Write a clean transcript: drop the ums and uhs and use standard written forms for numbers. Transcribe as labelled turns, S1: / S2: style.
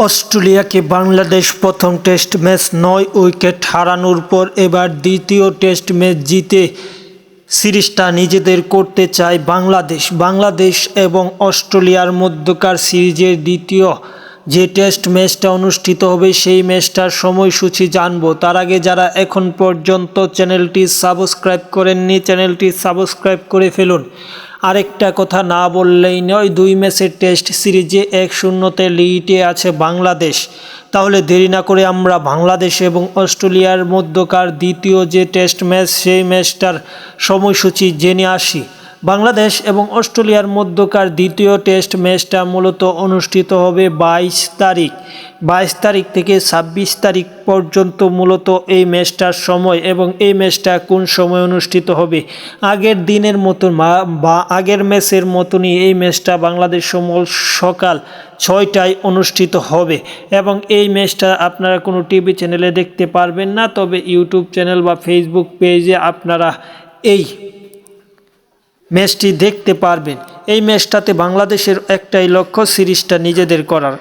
S1: অস্ট্রেলিয়াকে বাংলাদেশ প্রথম test match ৯ wicket হারানোর পর এবার দ্বিতীয় টেস্ট ম্যাচ জিতে সিরিজটা নিজেদের করতে চায় বাংলাদেশ এবং অস্ট্রেলিয়ার মধ্যকার সিরিজের দ্বিতীয় যে টেস্ট ম্যাচটা অনুষ্ঠিত হবে সেই ম্যাচটার সময়সূচি জানবো। তার আগে যারা এখন পর্যন্ত চ্যানেলটি সাবস্ক্রাইব করেননি চ্যানেলটি সাবস্ক্রাইব করে ফেলুন। আরেকটা কথা না বললেই নয়, ২ ম্যাচের টেস্ট সিরিজে ১-০তে লিডে আছে বাংলাদেশ। তাহলে দেরি না করে আমরা বাংলাদেশ এবং অস্ট্রেলিয়ার মধ্যকার দ্বিতীয় যে টেস্ট ম্যাচ সেই ম্যাচটার সময়সূচি জেনে আসি। বাংলাদেশ এবং অস্ট্রেলিয়ার মধ্যকার দ্বিতীয় টেস্ট ম্যাচটা মূলত অনুষ্ঠিত হবে ২২ তারিখ থেকে ২৬ তারিখ পর্যন্ত মূলত এই ম্যাচটার সময়, এবং এই ম্যাচটা কোন সময় অনুষ্ঠিত হবে আগের দিনের মতো বা আগের ম্যাচের মতনই এই ম্যাচটা বাংলাদেশ সময় সকাল ৬টায় অনুষ্ঠিত হবে। এবং এই ম্যাচটা আপনারা কোনো টিভি চ্যানেলে দেখতে পারবেন না, তবে ইউটিউব চ্যানেল বা ফেসবুক পেজে আপনারা এই ম্যাচটি দেখতে পারবেন। এই ম্যাচটাতে বাংলাদেশের একটাই লক্ষ্য, সিরিজটা নিজেদের করার।